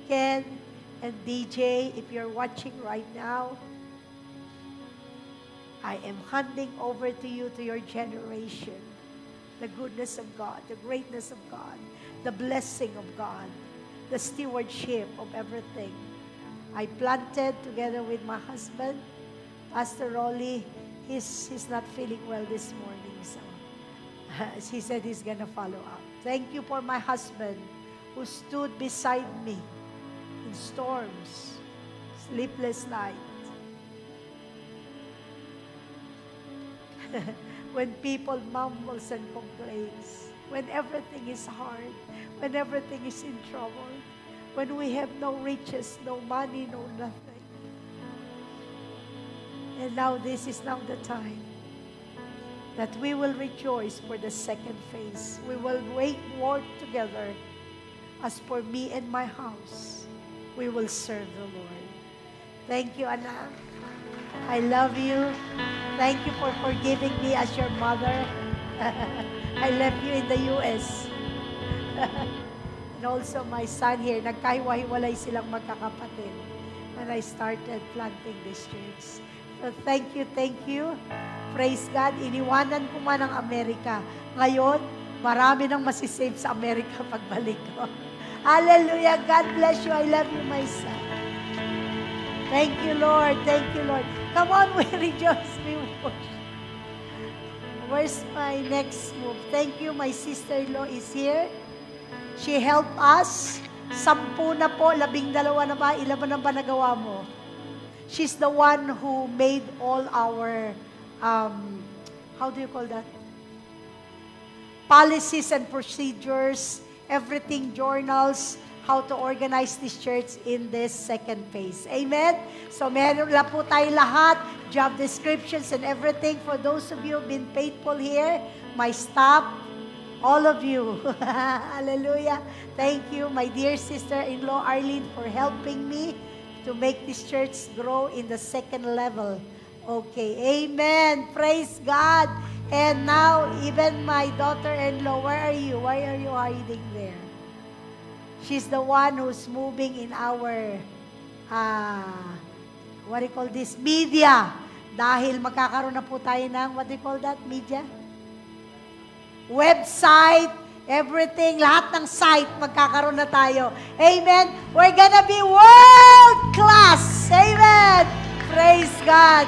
Ken and DJ, if you're watching right now, I am handing over to you, to your generation, the goodness of God, the greatness of God, the blessing of God, the stewardship of everything. I planted together with my husband, Pastor Rolly. He's not feeling well this morning, so he said he's going to follow up. Thank you for my husband who stood beside me in storms, sleepless nights. When people mumbles and complains, when everything is hard, when everything is in trouble, when we have no riches, no money, no nothing. And now this is now the time that we will rejoice for the second phase. We will wait more together. As for me and my house, we will serve the Lord. Thank you, anak. I love you. Thank you for forgiving me as your mother. I left you in the US. And also my son here, nagkahiwa-hiwalay silang magkakapatid. And I started planting this church. So thank you, thank you. Praise God. Iniwanan ko man ang Amerika. Ngayon, marami nang masisave sa Amerika pagbalik ko. Hallelujah. God bless you. I love you, my son. Thank you, Lord. Thank you, Lord. Come on, we rejoice. We worship. Where's my next move? Thank you. My sister-in-law is here. She helped us. 10 na po, 12 na ba? Ilan ba na ba nagawa mo? She's the one who made all our, how do you call that? Policies and procedures, everything, journals, how to organize this church in this second phase. Amen? So meron lang po tayo lahat, job descriptions and everything. For those of you who have been faithful here, my staff, all of you. Hallelujah. Thank you, my dear sister-in-law Arlene, for helping me to make this church grow in the second level. Okay, amen. Praise God. And now, even my daughter-in-law, where are you? Why are you hiding there? She's the one who's moving in our, what do you call this? Media. Dahil magkakaroon na po tayo ng, what do you call that? Media? Website, everything, lahat ng site, magkakaroon na tayo. Amen? We're gonna be world class. Amen? Praise God.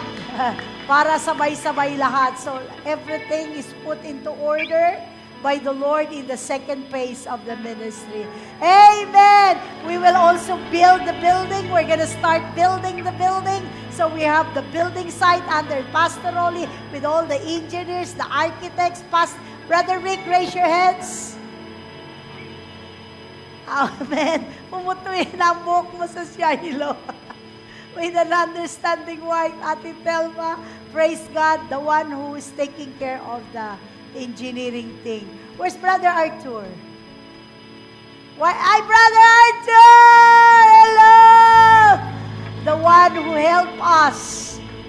Para sabay-sabay lahat. So, everything is put into order by the Lord in the second phase of the ministry. Amen! We will also build the building. We're gonna start building the building. So we have the building site under Pastor Rolly with all the engineers, the architects. Brother Rick, raise your hands. Amen. Pumutuin ang buhok mo sa Shiloh. With an understanding wife, Ate Telma, praise God, the one who is taking care of the engineering thing. Where's Brother Arthur? Why, hi, Brother Arthur! Hello! The one who helped us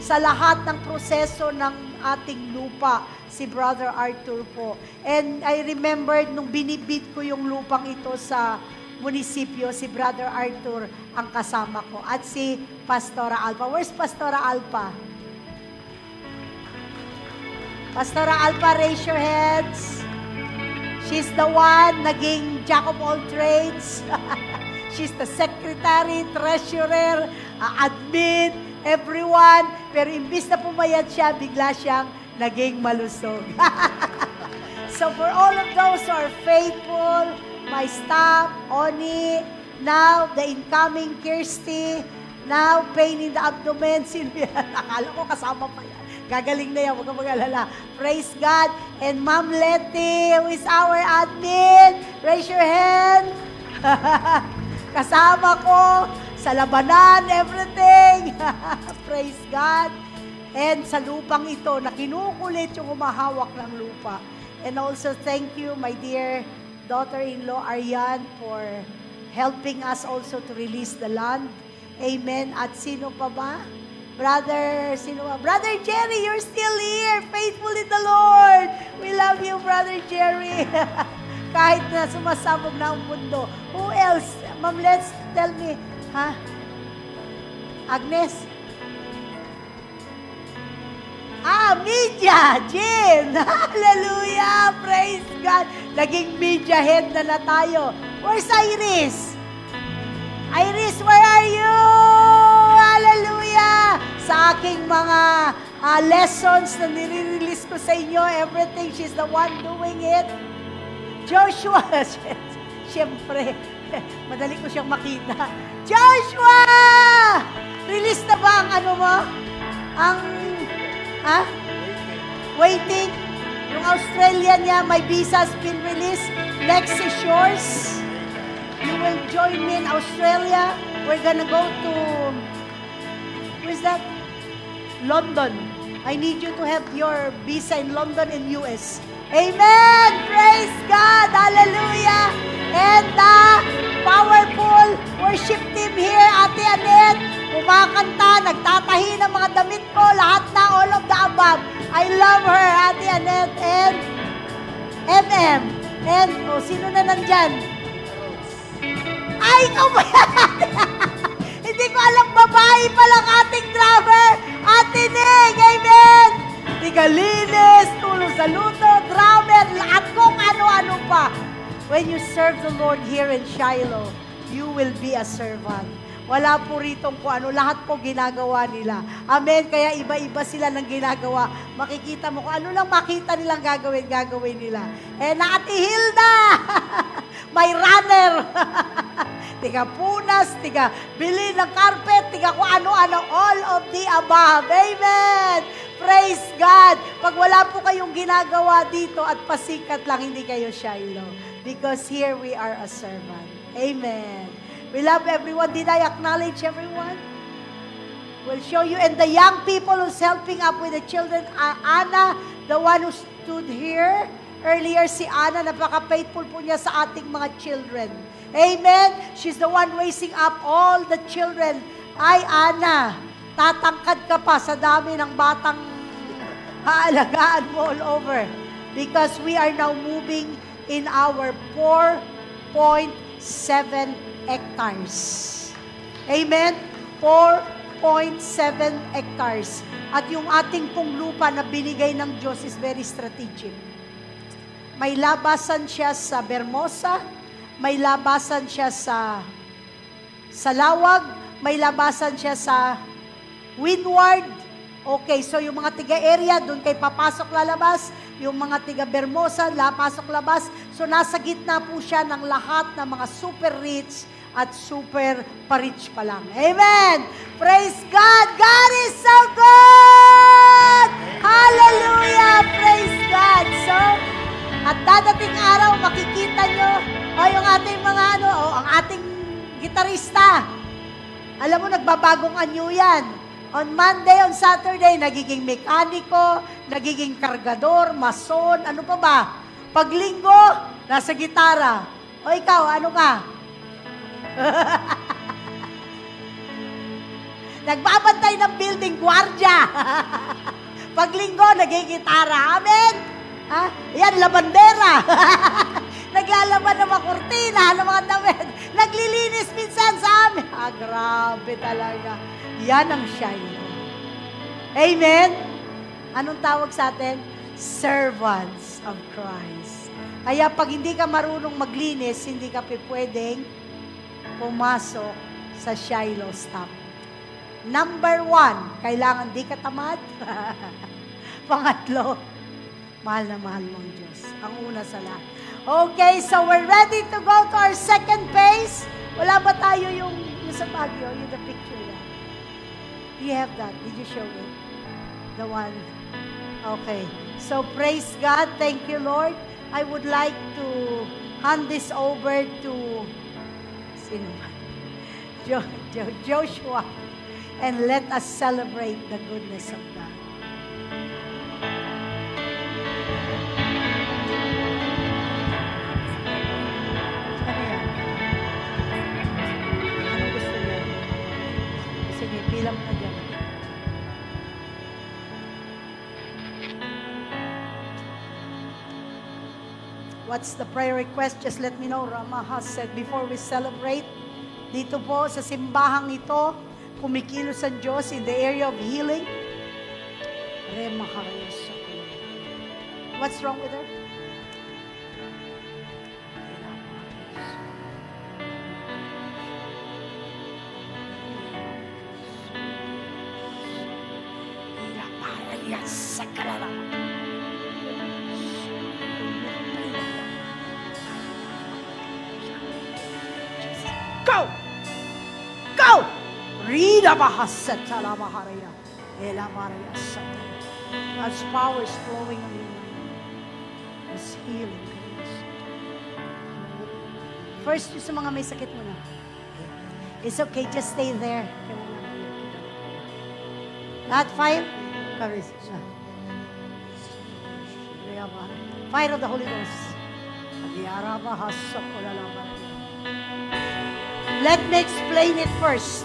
sa lahat ng proseso ng ating lupa, si Brother Arthur po. And I remembered nung binibid ko yung lupang ito sa munisipyo, si Brother Arthur ang kasama ko. At si Pastora Alpa. Where's Pastora Alpa? Pastora Alpa, raise your heads. She's the one naging jack of all trades. She's the secretary, treasurer, admin, everyone. Pero imbis na pumayat siya, bigla siyang naging malusog. So for all of those who are faithful, my staff, Oni, now the incoming Kirsty, now pain in the abdomen, Sylvia, akala ko kasama pa yan. Gagaling na yan, huwag kang mag-alala. Praise God. And Ma'am Letty, who is our admin, raise your hand. Kasama ko sa labanan, everything. Praise God. And sa lupang ito, na kinukulit yung humahawak ng lupa. And also thank you, my dear daughter-in-law, Ariane, for helping us also to release the land. Amen. At sino pa ba? Brother Jerry, you're still here, faithful in the Lord. We love you, Brother Jerry. Kahit na sumasabog na ang mundo. Who else? Ma'am, let's tell me. Ha? Agnes? Media! Jim! Hallelujah! Praise God! Naging media head na tayo. Where's Iris? Iris, where are you? Hallelujah! Sa aking mga lessons na nire-release ko sa inyo, everything, she's the one doing it. Joshua! Siyempre, madali ko siyang makita. Joshua! Release na ba ang ano mo? Waiting. Yung Australia niya, my visa has been released. Next is yours. You will join me in Australia. We're gonna go to, where's that? London. I need you to have your visa in London and US. Amen! Praise God! Hallelujah! And the powerful worship team here, Ate Annette, kumakanta, nagtatahi ng mga damit ko, lahat na, all of the above. I love her, Ate Annette, and MM. And, sino na nandyan? Ay, ikaw ba yan? Hindi ko alam, babae palang ating drummer, Ate Ning, amen! Tigalinis, tulong sa luto, drummer, at kung ano-ano pa. When you serve the Lord here in Shiloh, you will be a servant. Wala po rito kung ano, lahat po ginagawa nila. Amen, kaya iba-iba sila ng ginagawa. Makikita mo kung ano lang makita nilang gagawin nila. And Ate Hilda, may runner. Tiga punas, tiga bili ng carpet, tiga kung ano-ano, all of the above. Amen! Praise God! Pag wala po kayong ginagawa dito at pasikat lang, hindi kayo Shiloh. Because here we are a servant. Amen. We love everyone. Did I acknowledge everyone? We'll show you. And the young people who's helping up with the children, Anna, the one who stood here earlier, si Anna, napaka-faithful po niya sa ating mga children. Amen? She's the one raising up all the children. Ay, Anna, tatangkad ka pa sa dami ng batang haalagaan mo all over. Because we are now moving in our 4.7 hectares. Amen? 4.7 hectares. At yung ating pong lupa na binigay ng Diyos is very strategic. May labasan siya sa Bermosa, may labasan siya sa Lawag, may labasan siya sa Windward. Okay, so yung mga tiga-area, doon kay papasok lalabas, yung mga tiga-Bermosa, pasok-labas. So nasa gitna po siya ng lahat ng mga super rich at super pa-rich pa lang. Amen! Praise God! God is so good! Hallelujah! Praise God! So, at dadating araw, makikita nyo, yung ating mga nagbabagong anyo yan. On Monday, on Saturday, nagiging mekaniko, nagiging kargador, mason, ano pa ba? Pag Linggo, nasa gitara. O ikaw, ano ka? Nagbabantay ng building, gwardiya. Pag Linggo, nagigitara. Amen? Ha? Yan, labandera. Naglalaban ng mga kurtina, ng mga damit. Naglilinis minsan sa amin. Grabe talaga. Yan ang Shiloh. Amen? Anong tawag sa atin? Servants of Christ. Kaya pag hindi ka marunong maglinis, hindi ka pwedeng pumasok sa Shiloh stop. Number 1, kailangan di ka tamad. Pangatlo, mahal na mahal mo ang Diyos. Ang una sa lahat. Okay, so we're ready to go to our second phase. Wala ba tayo yung sa Baguio, yung the picture yan? Do you have that? Did you show it? The one? Okay. So praise God. Thank you, Lord. I would like to hand this over to sino ba? Joshua. And let us celebrate the goodness of God. Ano yan? Anong gusto niya? Sige, pila mo na dyan. What's the prayer request? Just let me know. Rama has said before we celebrate. Dito po sa simbahang ito, kumikilos ang Diyos in the area of healing. What's wrong with her? Go! Go! God's power is flowing on you. It's healing. First, sa mga may sakit mo na. It's okay, just stay there. Not fire? Fire of the Holy Ghost. Let me explain it first.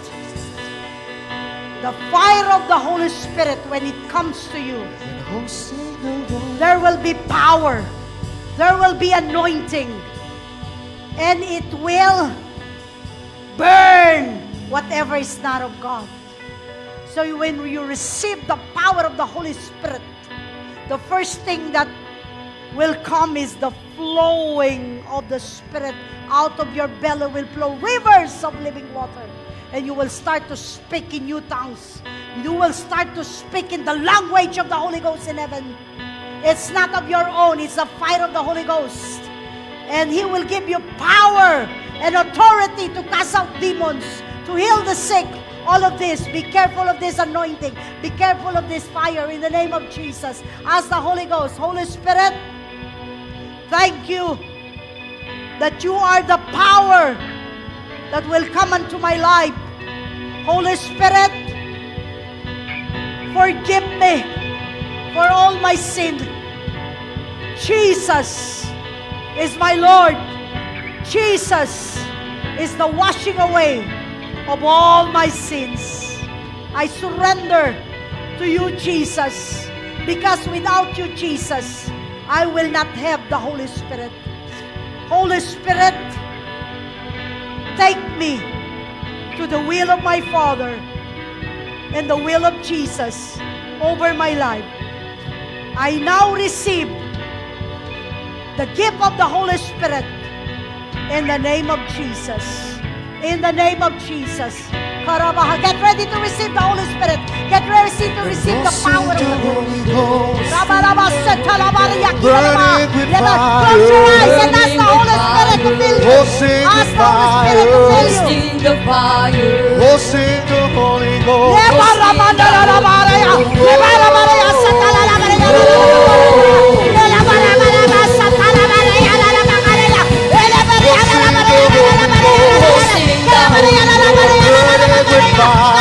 The fire of the Holy Spirit, when it comes to you, there will be power. There will be anointing. And it will burn whatever is not of God. So when you receive the power of the Holy Spirit, the first thing that will come is the flowing of the Spirit. Out of your belly will flow rivers of living water. And you will start to speak in new tongues. You will start to speak in the language of the Holy Ghost in heaven. It's not of your own. It's the fire of the Holy Ghost. And He will give you power and authority to cast out demons, to heal the sick. All of this. Be careful of this anointing. Be careful of this fire in the name of Jesus. Ask the Holy Ghost, Holy Spirit, thank you that you are the power that will come into my life. Holy Spirit, forgive me for all my sin. Jesus is my Lord. Jesus is the washing away of all my sins. I surrender to you, Jesus, because without you, Jesus, I will not have the Holy Spirit. Holy Spirit, take me to the will of my Father and the will of Jesus over my life. I now receive the gift of the Holy Spirit in the name of Jesus. In the name of Jesus. Get ready to receive the Holy Spirit. Get ready to receive the power of the Holy Ghost. Close your eyes and ask the Holy Spirit to fill you. Ask the Holy Spirit to fill you. The fire. Oh, sing the Holy Ghost. Sing the Holy Ghost.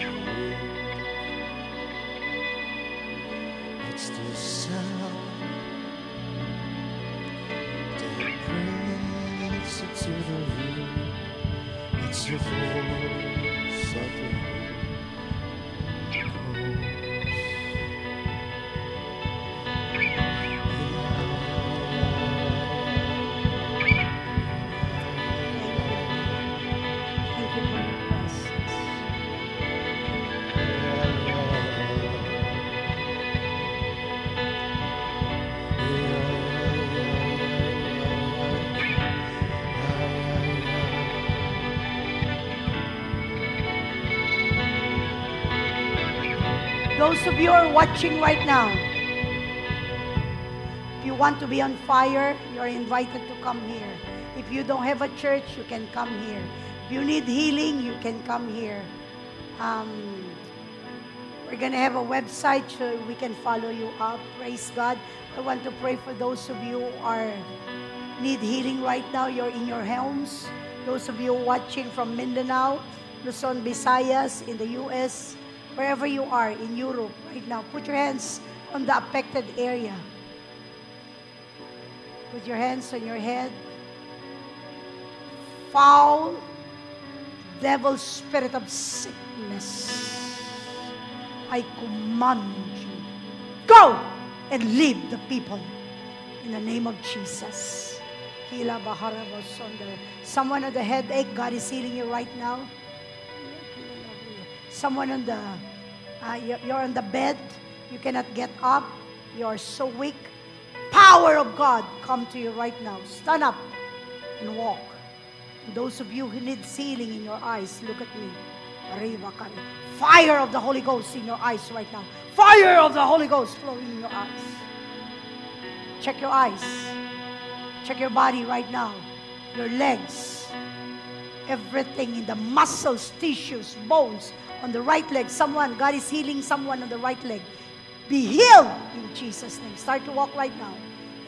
It's the sound that brings into the room. It's your voice of the Thank you for your presence. Those of you who are watching right now, if you want to be on fire, you're invited to come here. If you don't have a church, you can come here. If you need healing, you can come here. We're going to have a website so we can follow you up. Praise God. I want to pray for those of you who need healing right now. You're in your homes. Those of you watching from Mindanao, Luzon, Visayas, in the U.S., wherever you are, in Europe right now, put your hands on the affected area. Put your hands on your head. Foul, devil spirit of sickness, I command you, go and leave the people in the name of Jesus. Someone on the headache, God is healing you right now. Someone on the, you're on the bed, you cannot get up, you're so weak. Power of God come to you right now. Stand up and walk. And those of you who need healing in your eyes, look at me. Fire of the Holy Ghost in your eyes right now. Fire of the Holy Ghost flowing in your eyes. Check your eyes. Check your body right now. Your legs. Everything in the muscles, tissues, bones. On the right leg, someone, God is healing someone on the right leg. Be healed in Jesus' name. Start to walk right now.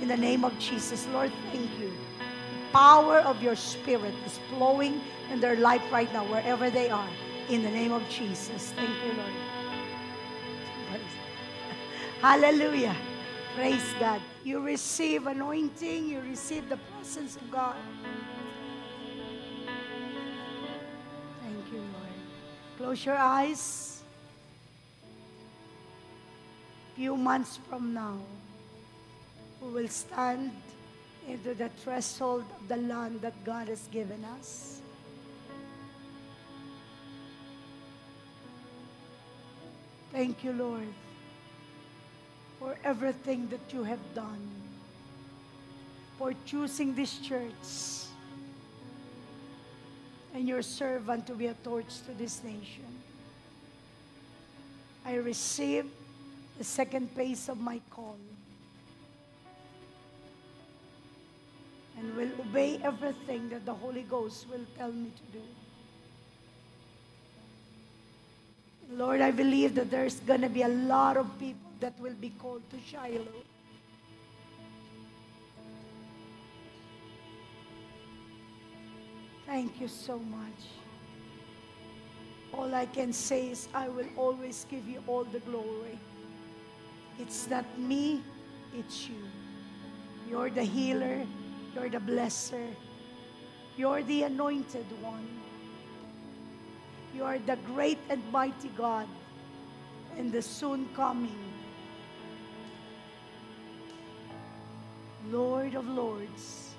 In the name of Jesus. Lord, thank you. The power of your Spirit is flowing in their life right now, wherever they are. In the name of Jesus. Thank you, Lord. Hallelujah. Praise God. You receive anointing. You receive the presence of God. Thank you, Lord. Close your eyes. Few months from now, we will stand into the threshold of the land that God has given us. Thank you, Lord, for everything that you have done, for choosing this church and your servant to be a torch to this nation. I receive the second phase of my call and will obey everything that the Holy Ghost will tell me to do. Lord, I believe that there's going to be a lot of people that will be called to Shiloh. Thank you so much. All I can say is I will always give you all the glory. It's not me, it's you. You're the healer, you're the blesser, you're the anointed one. You are the great and mighty God and the soon coming Lord of lords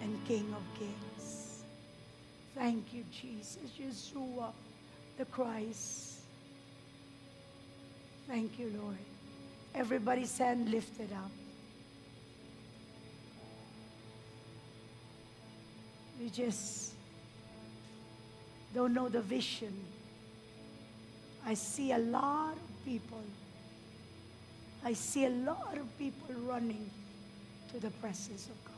and King of kings. Thank you, Jesus, Yeshua, the Christ. Thank you, Lord. Everybody's hand lifted up. You just don't know the vision. I see a lot of people. I see a lot of people running to the presence of God.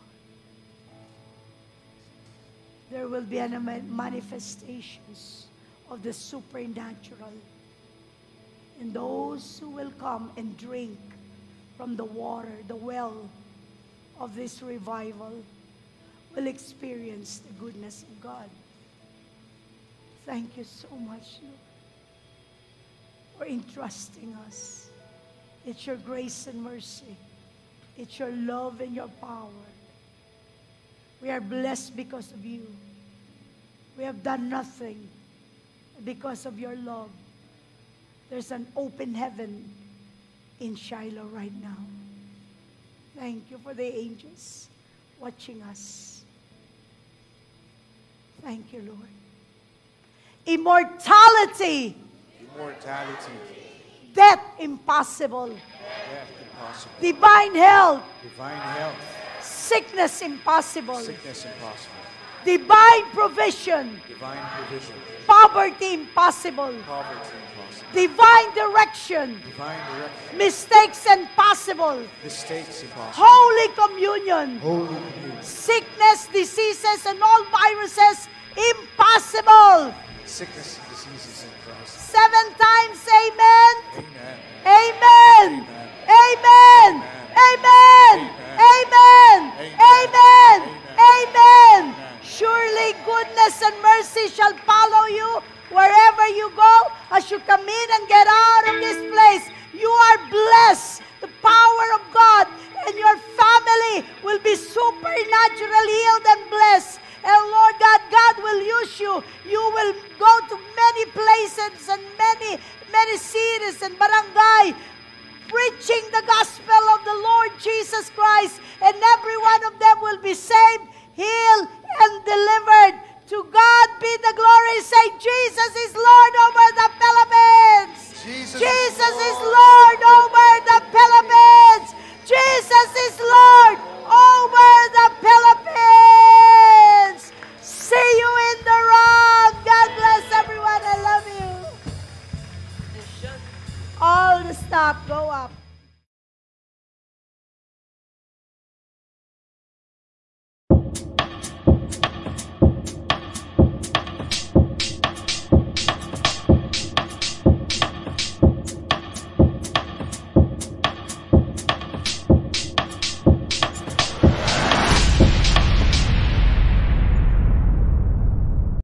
There will be manifestations of the supernatural. And those who will come and drink from the water, the well of this revival, will experience the goodness of God. Thank you so much, Lord, for entrusting us It's your grace and mercy. It's your love and your power. We are blessed because of you. We have done nothing because of your love. There's an open heaven in Shiloh right now. Thank you for the angels watching us. Thank you, Lord. Immortality. Immortality. Death impossible. Death impossible. Divine health. Divine health. Sickness impossible. Sickness impossible. Divine provision. Divine provision. Poverty impossible. Poverty impossible. Divine direction. Divine direction. Mistakes impossible. Mistakes impossible. Holy communion. Holy communion. Sickness, diseases, and all viruses impossible. Sickness and diseases in Christ. 7 times amen. Amen. Amen. Amen.